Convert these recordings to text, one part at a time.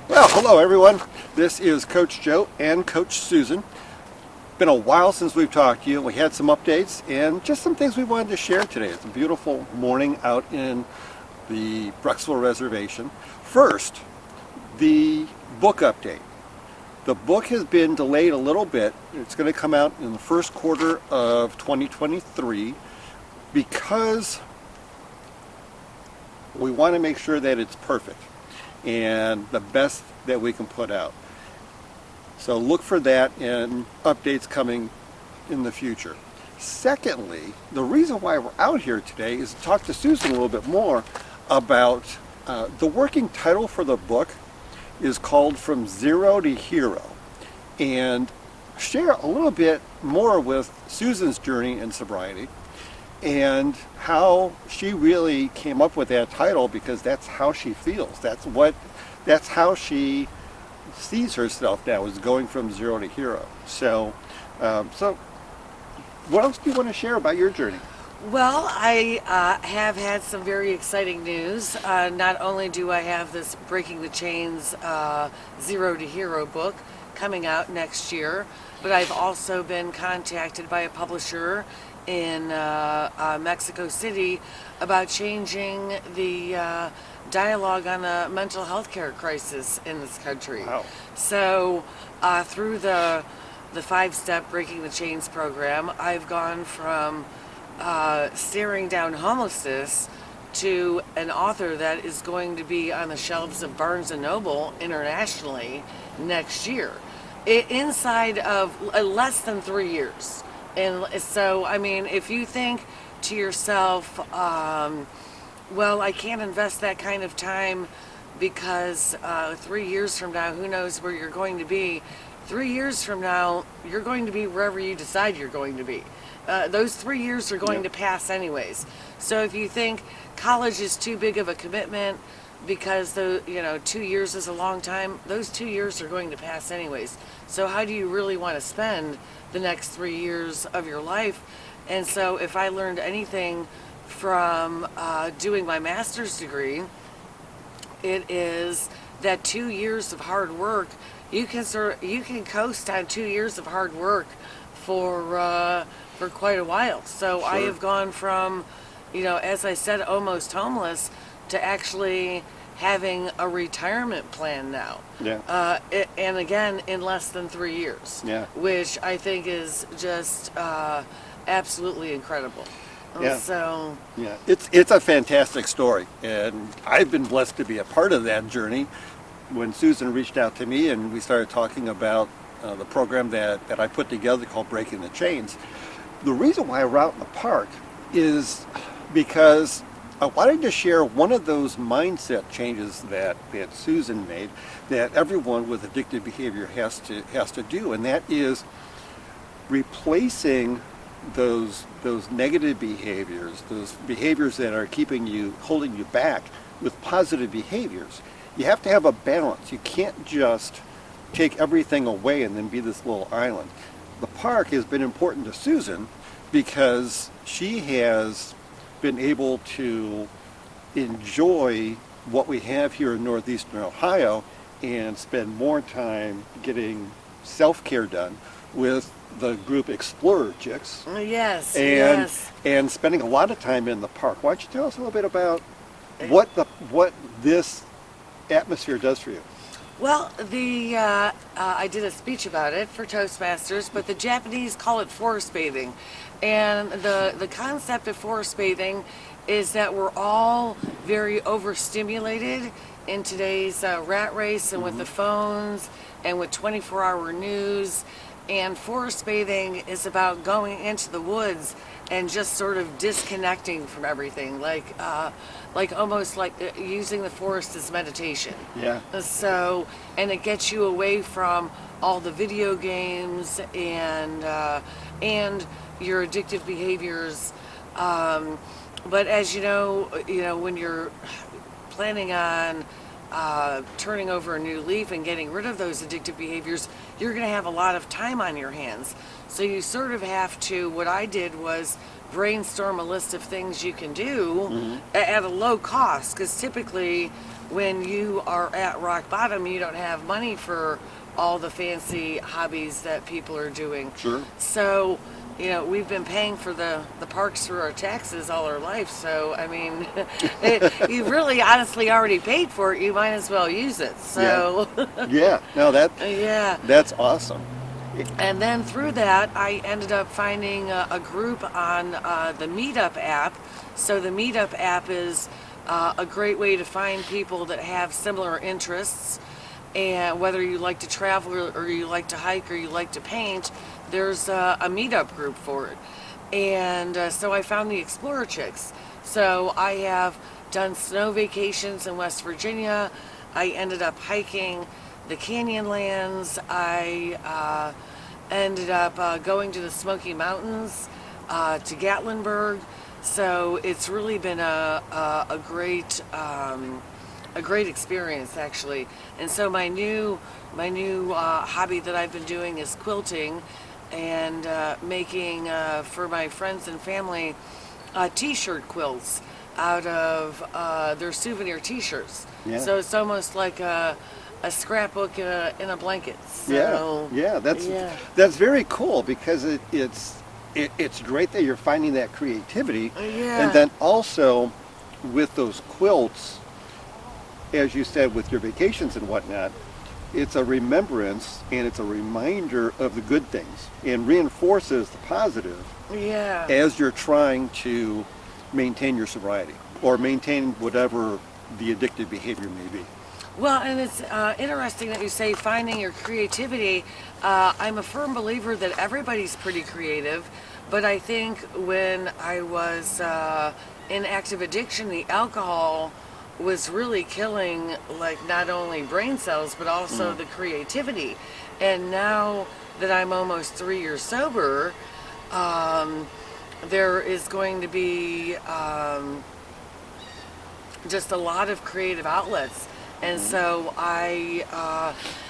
Well, hello everyone. This is Coach Joe and Coach Susan. Been a while since we've talked to you. We had some updates and just some things we wanted to share today. It's a beautiful morning out in the Brecksville Reservation. First, the book update. The book has been delayed a little bit. It's going to come out in the first quarter of 2023 because we want to make sure that it's perfect and the best that we can put out. So look for that and updates coming in the future. Secondly, the reason why we're out here today is to talk to Susan a little bit more about the working title for the book is called From Zero to Hero, and share a little bit more with Susan's journey in sobriety and how she really came up with that title, because that's how she feels. That's how she sees herself now, is going from zero to hero. So what else do you want to share about your journey? Well, I have had some very exciting news. Not only do I have this Breaking the Chains Zero to Hero book coming out next year, but I've also been contacted by a publisher in Mexico City about changing the dialogue on a mental health care crisis in this country. Wow. So through the 5-step Breaking the Chains program, I've gone from staring down homelessness to an author that is going to be on the shelves of Barnes & Noble internationally next year, inside of less than 3 years. And so, I mean, if you think to yourself, well, I can't invest that kind of time because 3 years from now, who knows where you're going to be. 3 years from now, you're going to be wherever you decide you're going to be. Those 3 years are going to pass anyways. So if you think college is too big of a commitment because 2 years is a long time, those 2 years are going to pass anyways. So how do you really want to spend the next 3 years of your life? And so if I learned anything from doing my master's degree, it is that 2 years of hard work, you can coast on 2 years of hard work for quite a while. So I have gone from, as I said, almost homeless to actually having a retirement plan now. Yeah. And again, in less than 3 years. Yeah. Which I think is just absolutely incredible. Yeah. So Yeah, it's a fantastic story, and I've been blessed to be a part of that journey. When Susan reached out to me and we started talking about the program that I put together called Breaking the Chains, the reason why we're out in the park is because I wanted to share one of those mindset changes that Susan made that everyone with addictive behavior has to do, and that is replacing those negative behaviors, those behaviors that are holding you back, with positive behaviors. You have to have a balance. You can't just take everything away and then be this little island. The park has been important to Susan because she has been able to enjoy what we have here in northeastern Ohio and spend more time getting self-care done with the group Explorer Chicks. yes, and spending a lot of time in the park. Why don't you tell us a little bit about what this atmosphere does for you? Well, I did a speech about it for Toastmasters, but the Japanese call it forest bathing. And the concept of forest bathing is that we're all very overstimulated in today's rat race and with the phones and with 24-hour news. And forest bathing is about going into the woods and just sort of disconnecting from everything, like almost like using the forest as meditation. Yeah. So, and it gets you away from all the video games and your addictive behaviors. But as you know, when you're planning on turning over a new leaf and getting rid of those addictive behaviors, you're going to have a lot of time on your hands. So you sort of have to, what I did was brainstorm a list of things you can do at a low cost. Because typically, when you are at rock bottom, you don't have money for all the fancy hobbies that people are doing. Sure. So, we've been paying for the parks through our taxes all our life. So, I mean, you really honestly already paid for it. You might as well use it. So, Yeah. No, yeah. that's awesome. And then through that, I ended up finding a group on the Meetup app. So the Meetup app is a great way to find people that have similar interests. And whether you like to travel or you like to hike or you like to paint, there's a meetup group for it. And so I found the Explorer Chicks. So I have done snow vacations in West Virginia. I ended up hiking the Canyonlands. I ended up going to the Smoky Mountains, to Gatlinburg. So it's really been a great experience, actually. And so my new hobby that I've been doing is quilting and making for my friends and family t-shirt quilts out of their souvenir t-shirts. Yeah. So it's almost like a scrapbook in a blanket. So, yeah, that's very cool, because it's great that you're finding that creativity. Yeah. And then also with those quilts, as you said, with your vacations and whatnot, it's a remembrance and it's a reminder of the good things and reinforces the positive Yeah. as you're trying to maintain your sobriety or maintain whatever the addictive behavior may be. Well, and it's interesting that you say finding your creativity. I'm a firm believer that everybody's pretty creative, but I think when I was in active addiction, the alcohol was really killing, like, not only brain cells but also the creativity. And now that I'm almost 3 years sober, there is going to be just a lot of creative outlets. And so I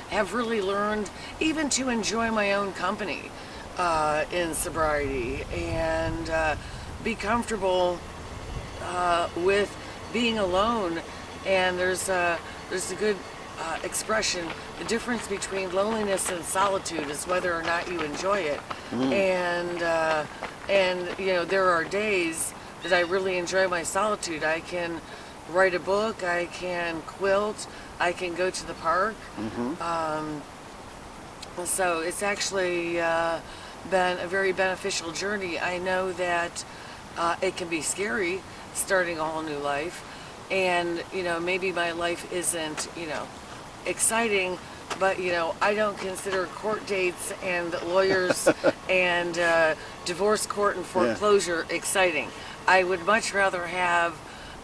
have really learned even to enjoy my own company in sobriety and be comfortable with being alone. And there's a good expression: the difference between loneliness and solitude is whether or not you enjoy it. And there are days that I really enjoy my solitude. I can write a book, I can quilt, I can go to the park. So it's actually been a very beneficial journey. I know that it can be scary starting a whole new life, and maybe my life isn't exciting, but I don't consider court dates and lawyers and divorce court and foreclosure exciting. I would much rather have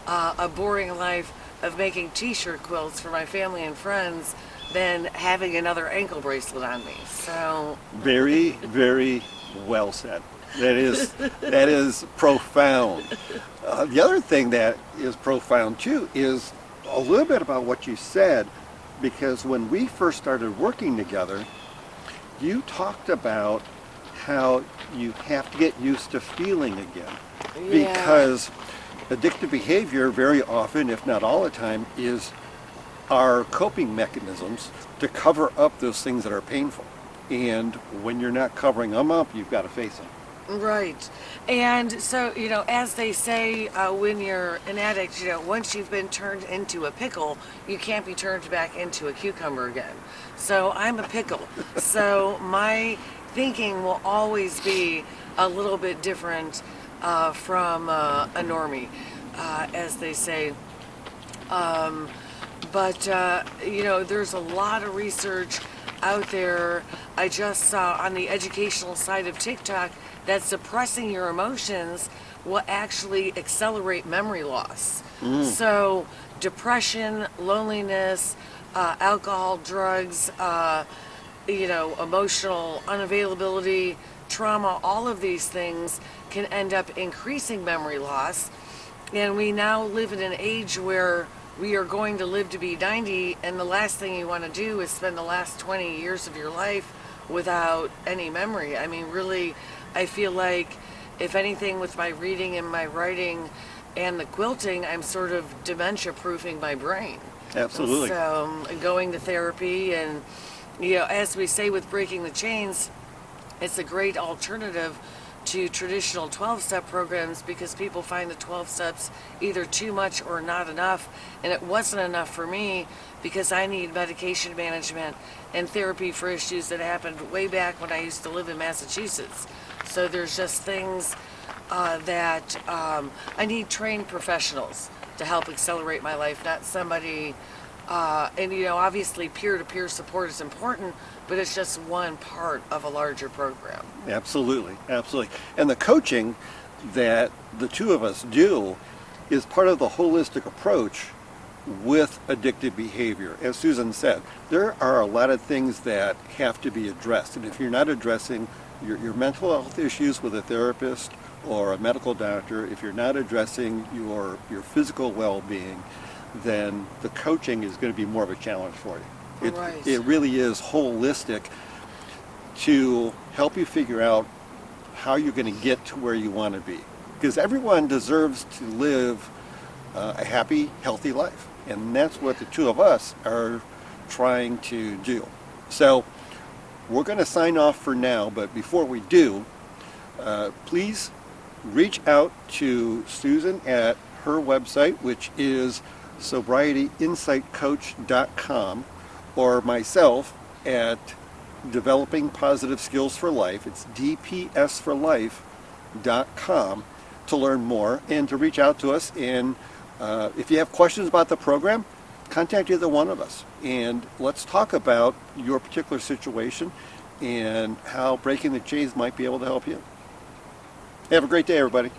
a boring life of making t-shirt quilts for my family and friends than having another ankle bracelet on me. So Very, very well said. That is profound. The other thing that is profound too is a little bit about what you said, because when we first started working together, you talked about how you have to get used to feeling again. Yeah. Because addictive behavior very often, if not all the time, is our coping mechanisms to cover up those things that are painful. And when you're not covering them up, you've got to face them. Right. And so, as they say, when you're an addict, once you've been turned into a pickle, you can't be turned back into a cucumber again. So I'm a pickle. So my thinking will always be a little bit different from a normie, as they say. But there's a lot of research out there. I just saw on the educational side of TikTok that suppressing your emotions will actually accelerate memory loss. So depression, loneliness, alcohol, drugs, emotional unavailability, trauma, all of these things can end up increasing memory loss. And we now live in an age where we are going to live to be 90, and the last thing you want to do is spend the last 20 years of your life without any memory. I mean, really, I feel like if anything, with my reading and my writing and the quilting, I'm sort of dementia proofing my brain. Absolutely. So going to therapy, and as we say with Breaking the Chains, it's a great alternative to traditional 12-step programs because people find the 12 steps either too much or not enough, and it wasn't enough for me because I need medication management and therapy for issues that happened way back when I used to live in Massachusetts. So there's just things that I need trained professionals to help accelerate my life, not somebody, and obviously peer-to-peer support is important, but it's just one part of a larger program. Absolutely, absolutely. And the coaching that the two of us do is part of the holistic approach with addictive behavior. As Susan said, there are a lot of things that have to be addressed. And if you're not addressing your mental health issues with a therapist or a medical doctor, if you're not addressing your physical well-being, then the coaching is going to be more of a challenge for you. Right. It really is holistic to help you figure out how you're going to get to where you want to be. Because everyone deserves to live a happy, healthy life. And that's what the two of us are trying to do. So we're going to sign off for now, but before we do, please reach out to Susan at her website, which is sobrietyinsightcoach.com, or myself at Developing Positive Skills for Life. It's dpsforlife.com to learn more and to reach out to us. And if you have questions about the program, contact either one of us. And let's talk about your particular situation and how Breaking the Chains might be able to help you. Have a great day, everybody.